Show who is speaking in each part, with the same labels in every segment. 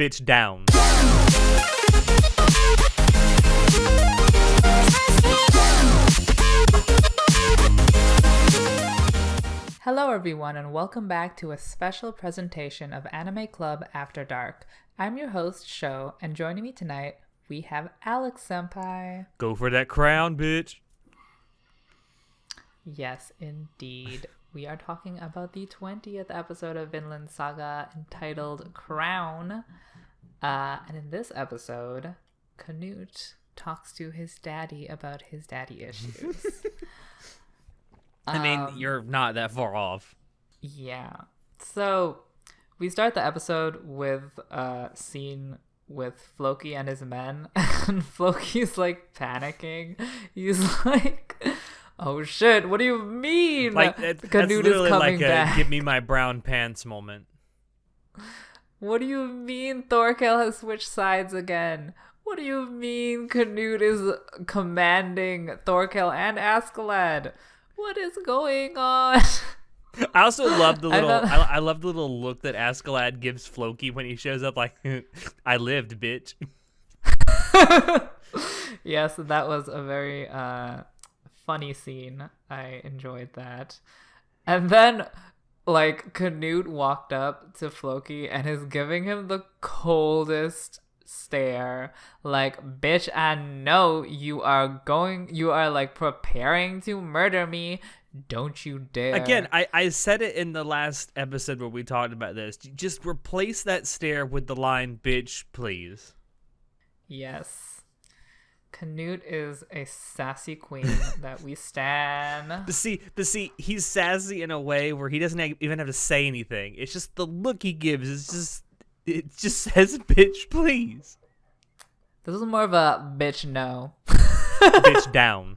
Speaker 1: bitch down.
Speaker 2: Hello everyone and welcome back to a special presentation of Anime Club After Dark. I'm your host, Sho, and joining me tonight, we have Alex Senpai.
Speaker 1: Go for that crown, bitch.
Speaker 2: Yes, indeed. We are talking about the 20th episode of Vinland Saga entitled Crown. And in this episode, Canute talks to his daddy about his daddy issues.
Speaker 1: I mean, you're not that far off.
Speaker 2: Yeah. So, we start the episode with a scene with Floki and his men. And Floki's like panicking. He's like... Oh shit, what do you mean?
Speaker 1: Like, that's
Speaker 2: Canute
Speaker 1: literally
Speaker 2: is coming
Speaker 1: like a
Speaker 2: back.
Speaker 1: give me my brown pants moment.
Speaker 2: What do you mean Thorkel has switched sides again? What do you mean Canute is commanding Thorkel and Askeladd? What is going on?
Speaker 1: I also love the little I love the little look that Askeladd gives Floki when he shows up like I lived, bitch.
Speaker 2: Yes, that was a very funny scene. I enjoyed that. And then, like, Canute walked up to Floki and is giving him the coldest stare. Like, bitch, I know you are like preparing to murder me. Don't you dare.
Speaker 1: Again, I said it in the last episode where we talked about this. Just replace that stare with the line, bitch, please.
Speaker 2: Yes. Canute is a sassy queen that we stan.
Speaker 1: But see, he's sassy in a way where he doesn't even have to say anything. It's just the look he gives. It just says, bitch, please.
Speaker 2: This is more of a bitch no.
Speaker 1: Bitch down.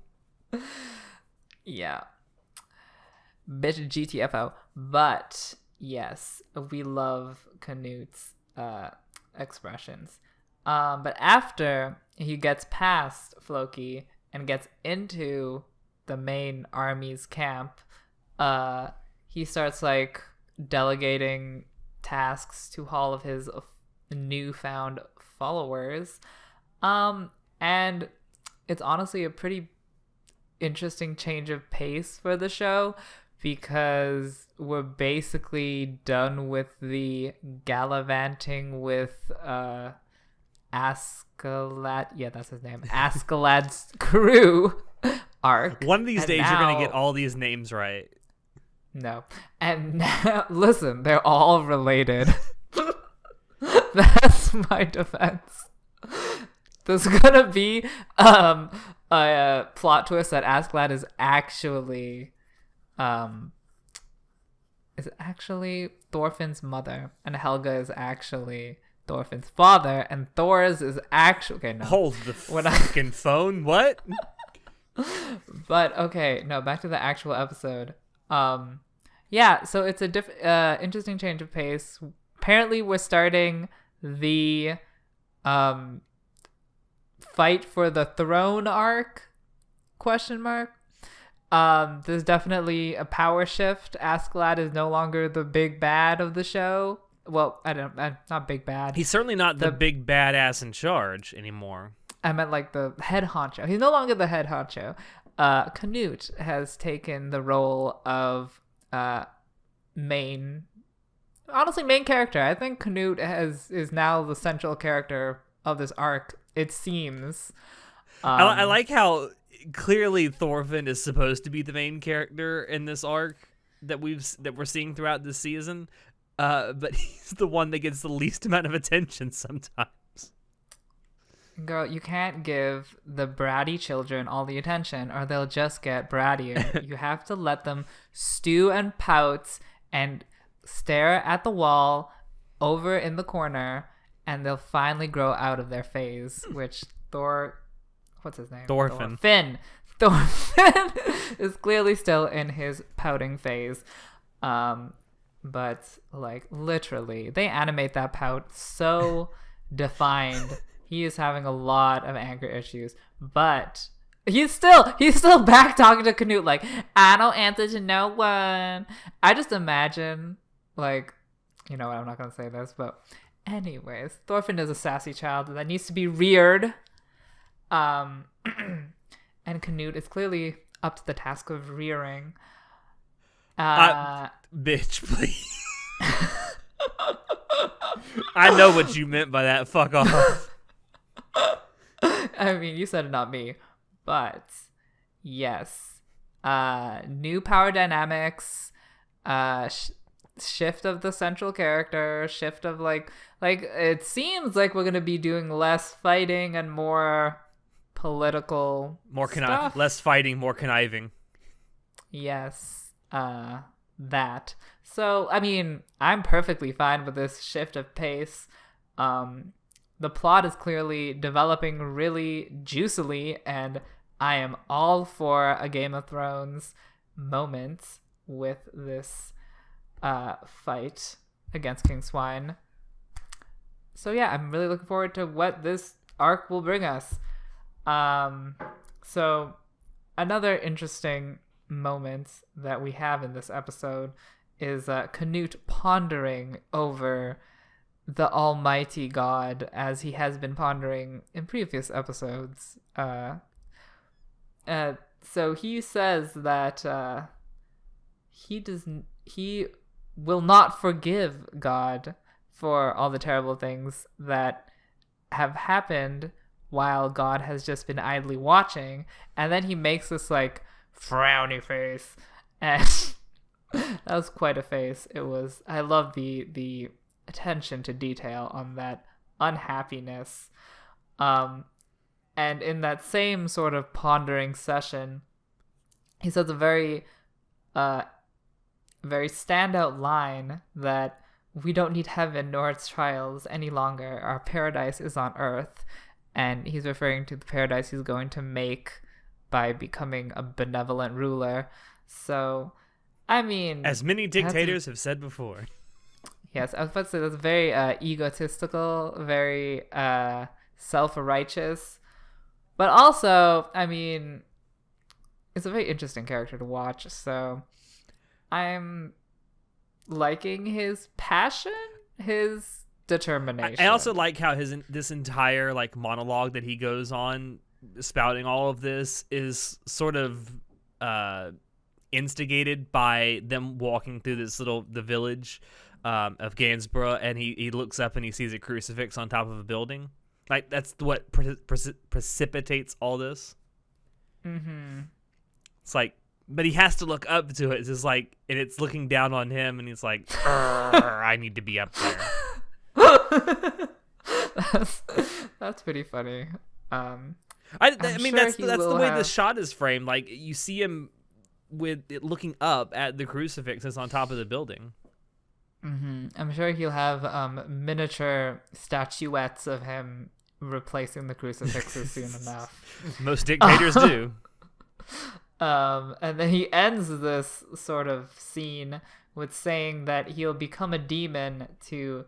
Speaker 2: Yeah. Bitch GTFO. But, yes, we love Canute's expressions. But after he gets past Floki and gets into the main army's camp, he starts like delegating tasks to all of his newfound followers. And it's honestly a pretty interesting change of pace for the show because we're basically done with the gallivanting with Askeladd, yeah, that's his name. Askeladd's crew arc.
Speaker 1: One of these days,
Speaker 2: now,
Speaker 1: you're gonna get all these names right.
Speaker 2: No, and now, listen, they're all related. That's my defense. There's gonna be a plot twist that Askeladd is actually Thorfinn's mother, and Helga is actually Thorfinn's father, and Thor's is actually... Okay, no.
Speaker 1: Hold the fucking phone. What?
Speaker 2: But, okay, no, back to the actual episode. Yeah, so it's a interesting change of pace. Apparently, we're starting the fight for the throne arc, ? There's definitely a power shift. Askeladd is no longer the big bad of the show. Well, not big bad.
Speaker 1: He's certainly not the big badass in charge anymore.
Speaker 2: I meant like the head honcho. He's no longer the head honcho. Canute has taken the role of main character. I think Canute is now the central character of this arc, it seems.
Speaker 1: I like how clearly Thorfinn is supposed to be the main character in this arc that we're seeing throughout this season. But he's the one that gets the least amount of attention sometimes.
Speaker 2: Girl, you can't give the bratty children all the attention or they'll just get brattier. You have to let them stew and pout and stare at the wall over in the corner and they'll finally grow out of their phase, which what's his name?
Speaker 1: Thorfinn
Speaker 2: is clearly still in his pouting phase. But like literally they animate that pout so defined. He is having a lot of anger issues, but he's still back talking to Canute like, I don't answer to no one. I just imagine, like, you know what, I'm not gonna say this, but Anyways, Thorfinn is a sassy child that needs to be reared. And Canute is clearly up to the task of rearing.
Speaker 1: Bitch, please. I know what you meant by that. Fuck off.
Speaker 2: I mean, you said it, not me. But yes, new power dynamics, shift of the central character, shift of like it seems like we're gonna be doing less fighting and more political, stuff.
Speaker 1: Less fighting, more conniving.
Speaker 2: Yes, that. So I mean, I'm perfectly fine with this shift of pace. The plot is clearly developing really juicily, and I am all for a Game of Thrones moment with this fight against King Swine. So yeah, I'm really looking forward to what this arc will bring us. So another interesting moment that we have in this episode is Canute pondering over the almighty God, as he has been pondering in previous episodes. So he says that he will not forgive God for all the terrible things that have happened while God has just been idly watching. And then he makes this like frowny face, and that was quite a face. I love the attention to detail on that unhappiness. And in that same sort of pondering session, he says a very standout line that we don't need heaven nor its trials any longer. Our paradise is on earth. And he's referring to the paradise he's going to make by becoming a benevolent ruler. So, I mean,
Speaker 1: as many dictators have said before.
Speaker 2: Yes, I was about to say that's very egotistical, very self-righteous. But also, I mean, it's a very interesting character to watch. So I'm liking his passion, his determination.
Speaker 1: I also like how this entire like monologue that he goes on spouting all of this is sort of instigated by them walking through the village of Gansborough, and he looks up and he sees a crucifix on top of a building. Like, that's what precipitates all this.
Speaker 2: Mm-hmm. It's
Speaker 1: like, but he has to look up to it. It's just like, and it's looking down on him, and he's like, I need to be up there.
Speaker 2: That's pretty funny.
Speaker 1: I mean,
Speaker 2: sure
Speaker 1: that's the way the shot is framed. Like, you see him with it looking up at the crucifix that's on top of the building.
Speaker 2: Mm-hmm. I'm sure he'll have miniature statuettes of him replacing the crucifixes soon enough.
Speaker 1: Most dictators do.
Speaker 2: And then he ends this sort of scene with saying that he'll become a demon to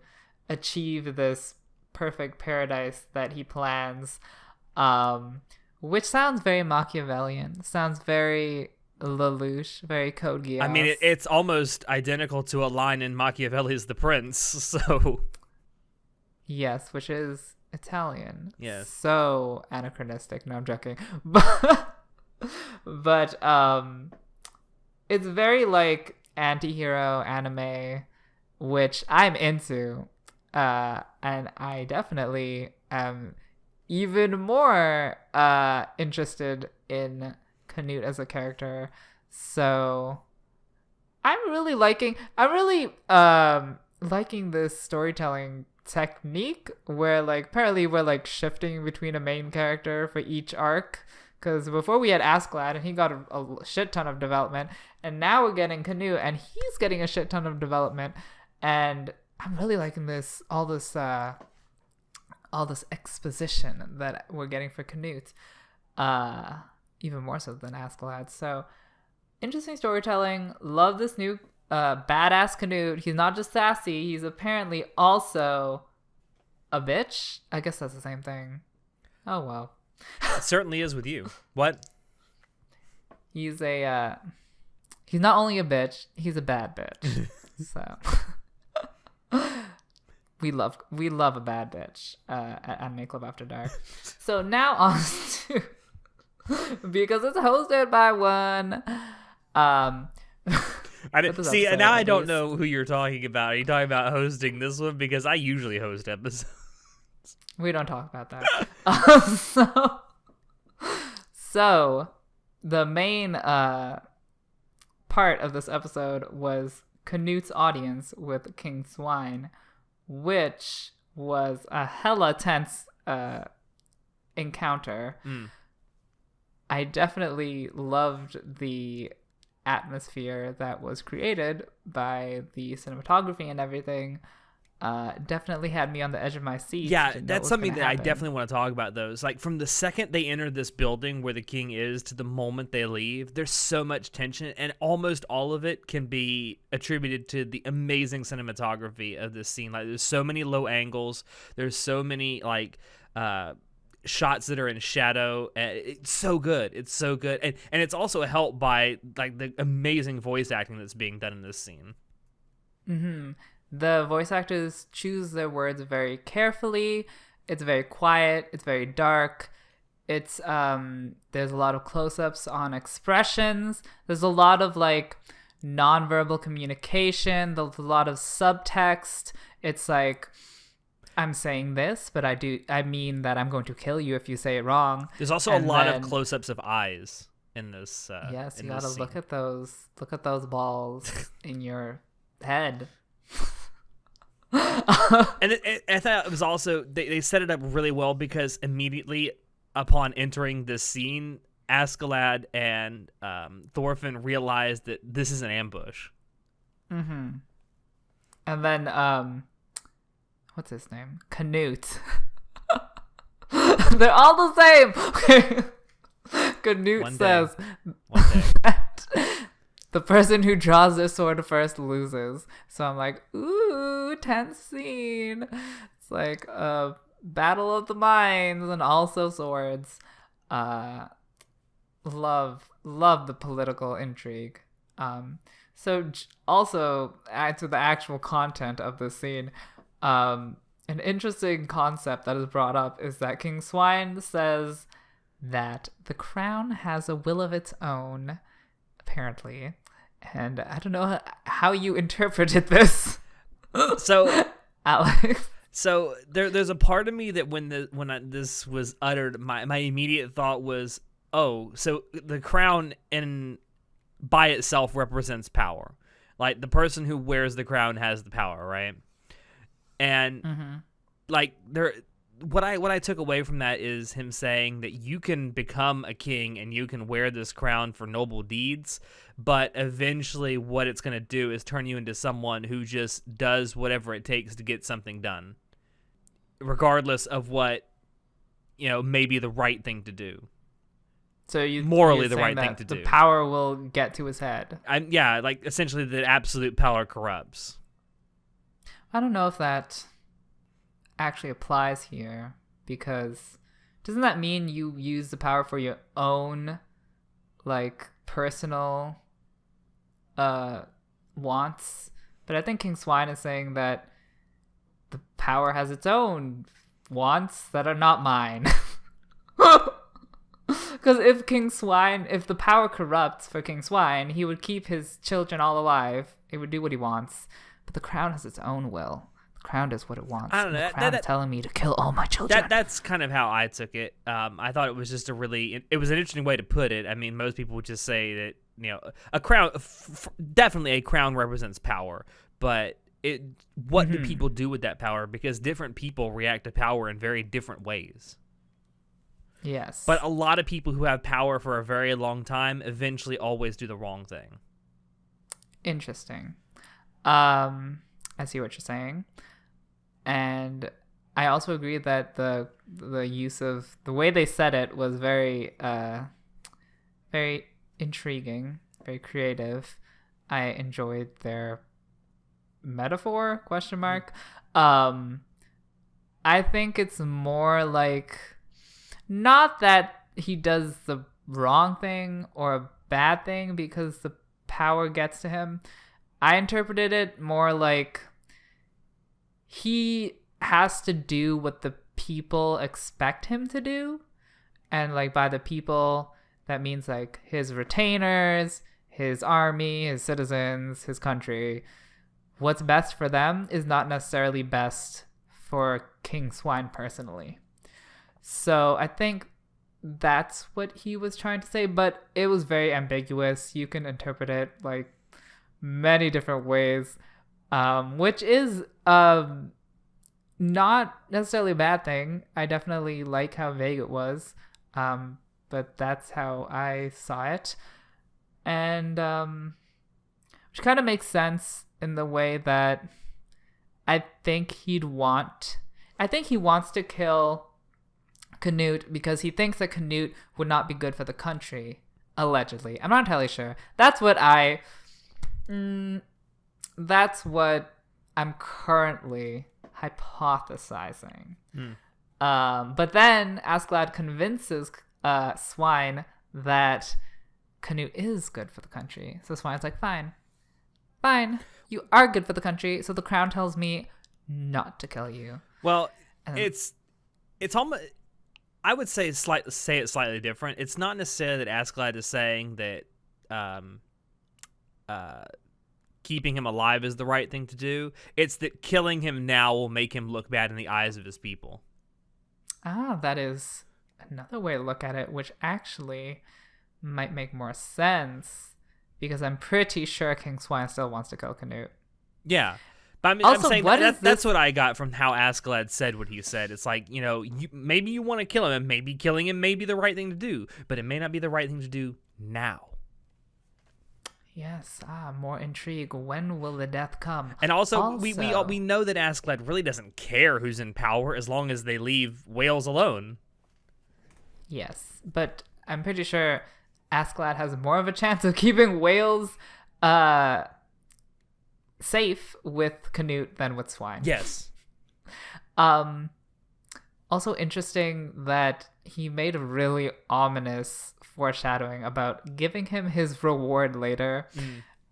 Speaker 2: achieve this perfect paradise that he plans, which sounds very Machiavellian. Sounds very Lelouch, very Code Geass.
Speaker 1: I mean, it's almost identical to a line in Machiavelli's The Prince, so...
Speaker 2: Yes, which is Italian.
Speaker 1: Yes.
Speaker 2: So anachronistic. No, I'm joking. But it's very, like, anti-hero anime, which I'm into. And I definitely am even more interested in Canute as a character. So I'm really liking this storytelling technique where, like, apparently we're like shifting between a main character for each arc, because before we had ACAD and he got a shit ton of development, and now we're getting Canute and he's getting a shit ton of development, and I'm really liking all this exposition that we're getting for Canute, even more so than ACAD. So interesting storytelling. Love this new badass Canute. He's not just sassy, he's apparently also a bitch. I guess that's the same thing. Oh well.
Speaker 1: It certainly is with you. What?
Speaker 2: He's not only a bitch, he's a bad bitch. So we love a bad bitch at Anime Club After Dark. So now on to because it's hosted by one.
Speaker 1: I didn't see. Now I don't know who you're talking about. Are you talking about hosting this one? Because I usually host episodes.
Speaker 2: We don't talk about that. So the main part of this episode was Canute audience with King Swine, which was a hella tense encounter. I definitely loved the atmosphere that was created by the cinematography and everything. Definitely had me on the edge of my seat.
Speaker 1: Yeah, that's something that I definitely want to talk about. Those, like, from the second they enter this building where the king is to the moment they leave, there's so much tension, and almost all of it can be attributed to the amazing cinematography of this scene. Like, there's so many low angles, there's so many like shots that are in shadow. It's so good. It's so good, and it's also helped by like the amazing voice acting that's being done in this scene.
Speaker 2: The voice actors choose their words very carefully. It's very quiet. It's very dark. It's there's a lot of close-ups on expressions. There's a lot of like nonverbal communication. There's a lot of subtext. It's like, I'm saying this, but I mean that I'm going to kill you if you say it wrong.
Speaker 1: There's also a lot of close-ups of eyes in this.
Speaker 2: Yes, you gotta look at those. Look at those balls in your head.
Speaker 1: And I thought it was also they set it up really well, because immediately upon entering this scene, Askeladd and Thorfinn realize that this is an ambush.
Speaker 2: And then what's his name? Canute. They're all the same. Canute says that the person who draws their sword first loses. So I'm like, ooh, tense scene. It's like a battle of the minds and also swords. Love the political intrigue. So also add to the actual content of the scene. An interesting concept that is brought up is that King Swine says that the crown has a will of its own, apparently. And I don't know how you interpreted this.
Speaker 1: So,
Speaker 2: Alex.
Speaker 1: So there's a part of me that when this was uttered, my immediate thought was, oh, so the crown by itself represents power. Like, the person who wears the crown has the power, right? And like what I took away from that is him saying that you can become a king and you can wear this crown for noble deeds, but eventually what it's going to do is turn you into someone who just does whatever it takes to get something done, regardless of what, may be the right thing to do.
Speaker 2: So
Speaker 1: morally the right thing to do.
Speaker 2: The power will get to his head.
Speaker 1: Yeah, like essentially the absolute power corrupts.
Speaker 2: I don't know if that actually applies here, because doesn't that mean you use the power for your own like personal wants? But I think King Swine is saying that the power has its own wants that are not mine. Because if the power corrupts for King Swine, he would keep his children all alive. He would do what he wants. But the crown has its own will. The crown does what it wants.
Speaker 1: I don't know.
Speaker 2: The crown is telling me to kill all my children.
Speaker 1: That's kind of how I took it. I thought it was just it was an interesting way to put it. I mean, most people would just say that, a crown, definitely a crown represents power. But what do people do with that power? Because different people react to power in very different ways.
Speaker 2: Yes.
Speaker 1: But a lot of people who have power for a very long time eventually always do the wrong thing.
Speaker 2: Interesting. I see what you're saying. And I also agree that the use of the way they said it was very very intriguing, very creative. I enjoyed their metaphor ? I think it's more like, not that he does the wrong thing or a bad thing because the power gets to him. I interpreted it more like he has to do what the people expect him to do. And like by the people, that means like his retainers, his army, his citizens, his country. What's best for them is not necessarily best for King Swine personally. So I think that's what he was trying to say, but it was very ambiguous. You can interpret it like many different ways, which is not necessarily a bad thing. I definitely like how vague it was, but that's how I saw it. And which kind of makes sense in the way that I think he wants to kill Canute because he thinks that Canute would not be good for the country, allegedly. I'm not entirely sure. That's what I'm currently hypothesizing. But then Askeladd convinces Swine that Canute is good for the country. So Swine's like, fine, you are good for the country, so the crown tells me not to kill you.
Speaker 1: Well, it's almost, I would say it slightly different. It's not necessarily that Askeladd is saying that keeping him alive is the right thing to do. It's that killing him now will make him look bad in the eyes of his people.
Speaker 2: That is another way to look at it, which actually might make more sense, because I'm pretty sure King Swine still wants to kill Canute.
Speaker 1: Yeah. But I'm saying that's what I got from how Askeladd said what he said. It's like, maybe you want to kill him, and maybe killing him may be the right thing to do, but it may not be the right thing to do now.
Speaker 2: Yes, more intrigue. When will the death come?
Speaker 1: And also we know that Askeladd really doesn't care who's in power as long as they leave Wales alone.
Speaker 2: Yes, but I'm pretty sure Askeladd has more of a chance of keeping Wales safe with Canute than with Swine.
Speaker 1: Yes.
Speaker 2: Also interesting that he made a really ominous foreshadowing about giving him his reward later.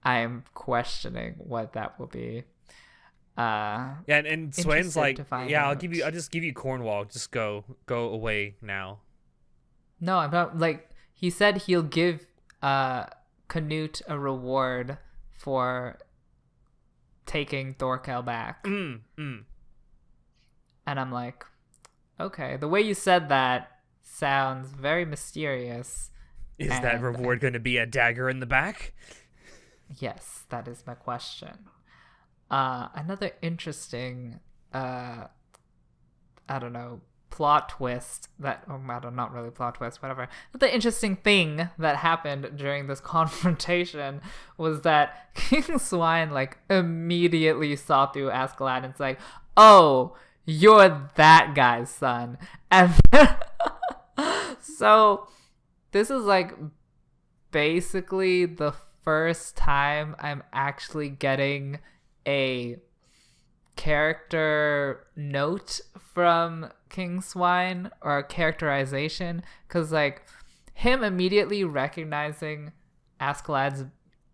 Speaker 2: I am questioning what that will be.
Speaker 1: And Swine's like, yeah, I'll just give you Cornwall. Just go away now.
Speaker 2: No, I'm not. Like, he said he'll give Canute a reward for taking Thorkel back. And I'm like, okay, the way you said that sounds very mysterious.
Speaker 1: Is that reward going to be a dagger in the back?
Speaker 2: Yes, that is my question. Another interesting, plot twist not really plot twist, whatever. But the interesting thing that happened during this confrontation was that King Swine immediately saw through Askeladd and it's like, oh, you're that guy's son. And so this is basically the first time I'm actually getting a character note from King Swine, or a characterization, because him immediately recognizing Askeladd's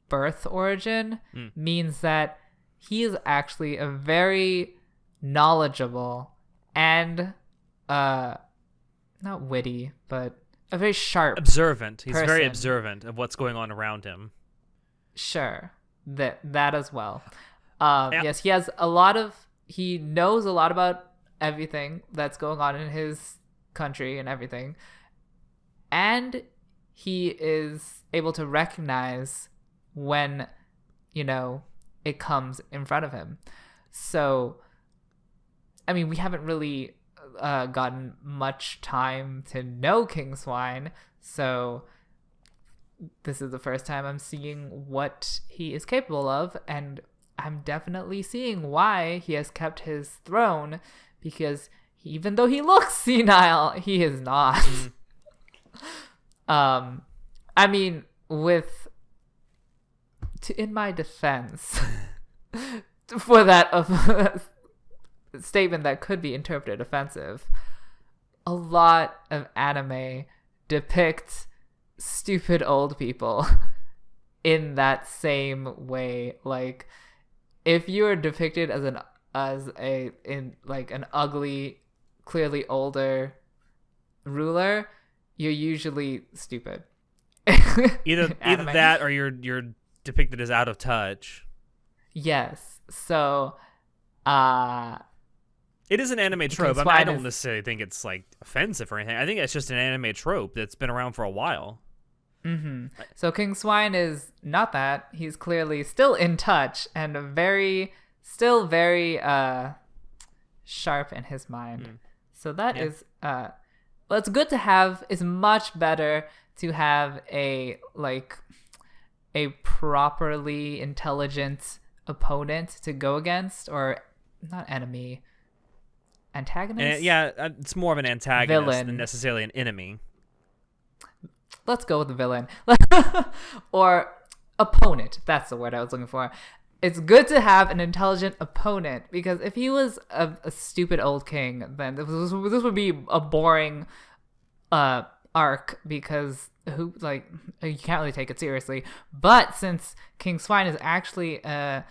Speaker 2: birth origin means that he is actually a very knowledgeable and not witty, but a very sharp
Speaker 1: observant person. He's very observant of what's going on around him.
Speaker 2: Sure, that as well. Yes, he knows a lot about everything that's going on in his country and everything, and he is able to recognize when it comes in front of him. So I mean, we haven't really gotten much time to know King Swine, so this is the first time I'm seeing what he is capable of, and I'm definitely seeing why he has kept his throne, because even though he looks senile, he is not. I mean, in my defense, for that statement that could be interpreted offensive, a lot of anime depict stupid old people in that same way. If you're depicted as as an ugly, clearly older ruler, you're usually stupid.
Speaker 1: Either that or you're depicted as out of touch.
Speaker 2: Yes. So
Speaker 1: it is an anime trope. I don't necessarily think it's like offensive or anything. I think it's just an anime trope that's been around for a while.
Speaker 2: Mm-hmm. So King Swine is not that. He's clearly still in touch and still very sharp in his mind. So that is well, it's good to have. It's much better to have a properly intelligent opponent to go against, or not enemy, antagonist.
Speaker 1: It's more of an antagonist than necessarily an enemy.
Speaker 2: Let's go with the villain. Or opponent. That's the word I was looking for. It's good to have an intelligent opponent, because if he was a stupid old king, then this would be a boring arc, because you can't really take it seriously. But since King Swine is actually a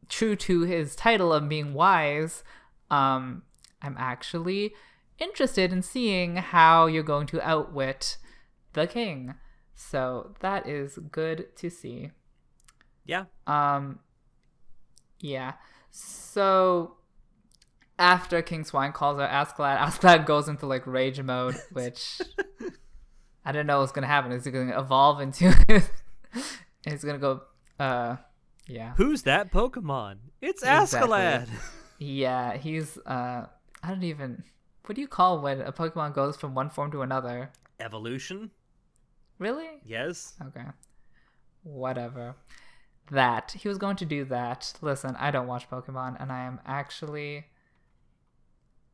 Speaker 2: true to his title of being wise, I'm actually interested in seeing how you're going to outwit the king. So that is good to see.
Speaker 1: Yeah.
Speaker 2: Yeah. So after King Swine calls out Askeladd goes into rage mode, which I didn't know was gonna happen. Is he gonna evolve into He's gonna go yeah.
Speaker 1: Who's that Pokemon? It's Askeladd.
Speaker 2: Exactly. Yeah, he's what do you call when a Pokemon goes from one form to another?
Speaker 1: Evolution?
Speaker 2: Really?
Speaker 1: Yes.
Speaker 2: Okay. Whatever. That. He was going to do that. Listen, I don't watch Pokemon, and I am actually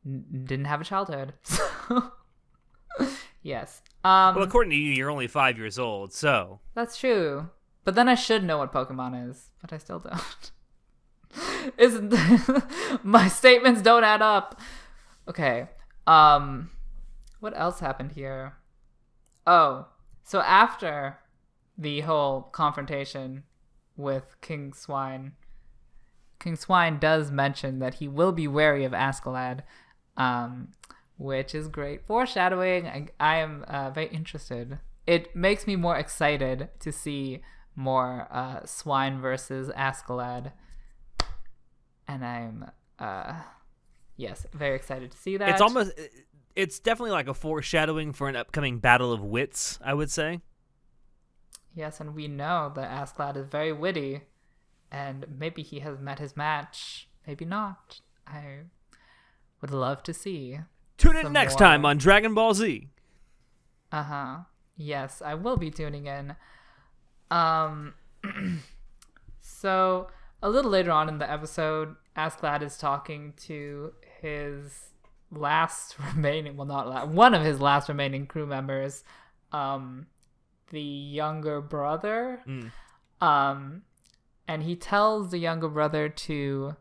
Speaker 2: didn't have a childhood. So yes.
Speaker 1: Well, according to you, you're only 5 years old, so.
Speaker 2: That's true. But then I should know what Pokemon is, but I still don't. My statements don't add up. Okay. What else happened here? Oh, so after the whole confrontation with King Swine does mention that he will be wary of Askeladd, which is great foreshadowing. I am very interested. It makes me more excited to see more Swine versus Askeladd, and I'm very excited to see that.
Speaker 1: It's definitely like a foreshadowing for an upcoming battle of wits, I would say.
Speaker 2: Yes, and we know that Askeladd is very witty, and maybe he has met his match, maybe not. I would love to see.
Speaker 1: Tune in next time on Dragon Ball Z.
Speaker 2: Yes, I will be tuning in. So a little later on in the episode, Askeladd is talking to his one of his last remaining crew members, the younger brother. And he tells the younger brother to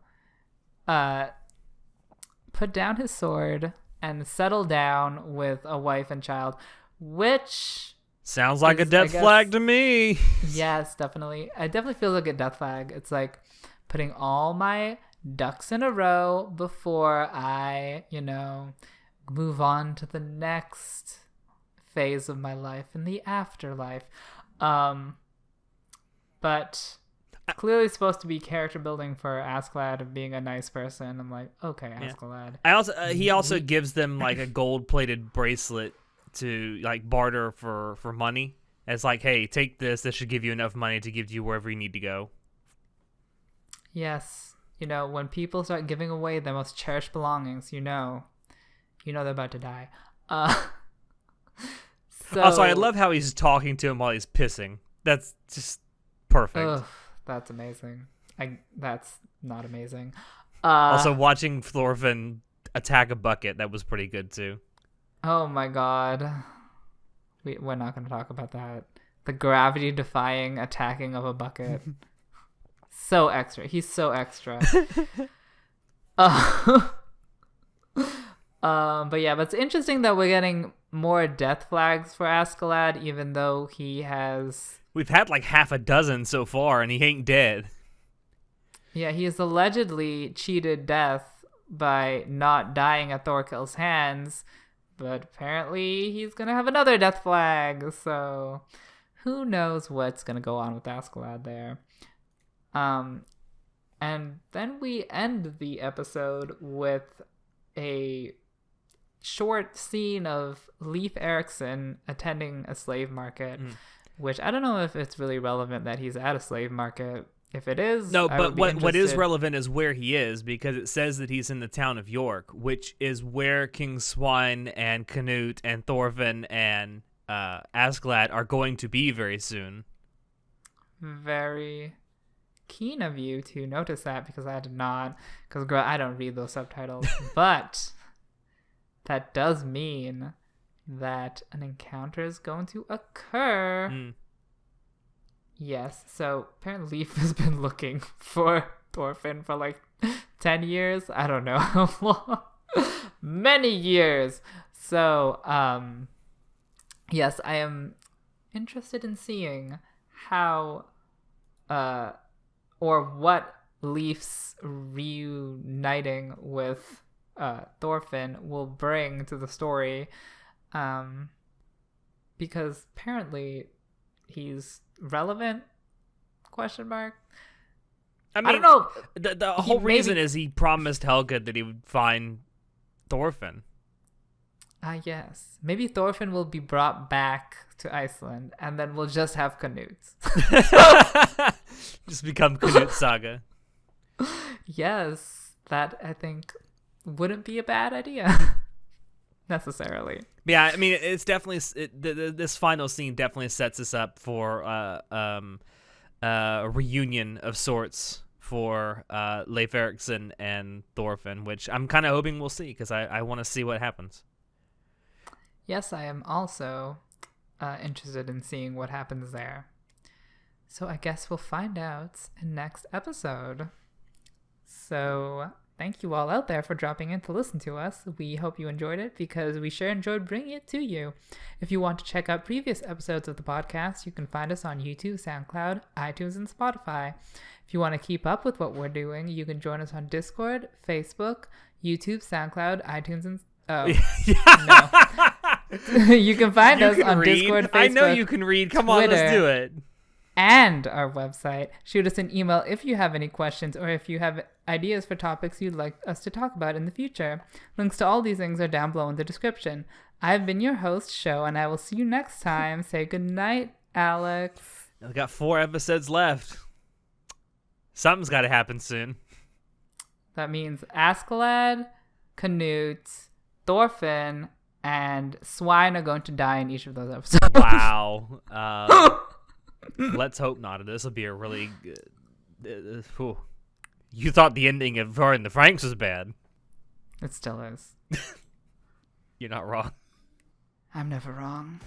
Speaker 2: put down his sword and settle down with a wife and child, which
Speaker 1: sounds like a death flag to me.
Speaker 2: Yes, definitely. It definitely feels like a death flag. It's like putting all my ducks in a row before I, move on to the next phase of my life in the afterlife. But clearly supposed to be character building for Askeladd of being a nice person. I'm like, okay, Askeladd.
Speaker 1: He also gives them like a gold-plated bracelet to like barter for money. It's like, hey, take this. This should give you enough money to give you wherever you need to go.
Speaker 2: Yes. When people start giving away their most cherished belongings, you know they're about to die.
Speaker 1: Also, I love how he's talking to him while he's pissing. That's just perfect.
Speaker 2: Ugh, that's amazing. That's not amazing.
Speaker 1: Also, watching Thorfinn attack a bucket, that was pretty good too.
Speaker 2: Oh my god. We're not going to talk about that. The gravity-defying attacking of a bucket. So extra. He's so extra. But it's interesting that we're getting more death flags for Askeladd, even though he has...
Speaker 1: We've had like half a dozen so far, and he ain't dead.
Speaker 2: Yeah, he has allegedly cheated death by not dying at Thorkell's hands, but apparently he's gonna have another death flag, so who knows what's gonna go on with Askeladd there. And then we end the episode with a short scene of Leif Erikson attending a slave market, which I don't know if it's really relevant that he's at a slave market. If it is,
Speaker 1: no,
Speaker 2: I
Speaker 1: but
Speaker 2: would be
Speaker 1: what is
Speaker 2: interested.
Speaker 1: relevant is where he is, because it says that he's in the town of York, which is where King Swine and Canute and Thorfinn and Askeladd are going to be very soon.
Speaker 2: Very keen of you to notice that, because I did not, because girl, I don't read those subtitles. But that does mean that an encounter is going to occur. Yes, so apparently Leif has been looking for Thorfinn for like 10 years. I don't know how long. Many years. So, yes, I am interested in seeing how or what Leif's reuniting with Thorfinn will bring to the story, because apparently he's relevant, question mark.
Speaker 1: I mean,
Speaker 2: I don't know.
Speaker 1: The whole reason is he promised Helga that he would find Thorfinn.
Speaker 2: Yes. Maybe Thorfinn will be brought back to Iceland, and then we'll just have Canutes.
Speaker 1: Just become Vinland Saga.
Speaker 2: Yes, that I think wouldn't be a bad idea. Necessarily.
Speaker 1: Yeah, I mean, it's definitely this final scene definitely sets us up for a reunion of sorts for Leif Erikson and Thorfinn, which I'm kind of hoping we'll see, because I want to see what happens.
Speaker 2: Yes, I am also interested in seeing what happens there. So I guess we'll find out in next episode. So thank you all out there for dropping in to listen to us. We hope you enjoyed it, because we sure enjoyed bringing it to you. If you want to check out previous episodes of the podcast, you can find us on YouTube, SoundCloud, iTunes, and Spotify. If you want to keep up with what we're doing, you can join us on Discord, Facebook, YouTube, SoundCloud, iTunes, and... Oh, no. You can find us on
Speaker 1: read.
Speaker 2: Discord, Facebook,
Speaker 1: I know you can read. Come on, let's
Speaker 2: Twitter,
Speaker 1: do it.
Speaker 2: and our website. Shoot us an email if you have any questions, or if you have ideas for topics you'd like us to talk about in the future. Links to all these things are down below in the description. I've been your host, Sho, and I will see you next time. Say goodnight, Alex.
Speaker 1: I've got 4 episodes left. Something's got to happen soon.
Speaker 2: That means Askeladd, Canute, Thorfinn, and Swine are going to die in each of those episodes.
Speaker 1: Wow. Let's hope not. This will be a really good... You thought the ending of Her and the Franks was bad.
Speaker 2: It still is.
Speaker 1: You're not wrong.
Speaker 2: I'm never wrong.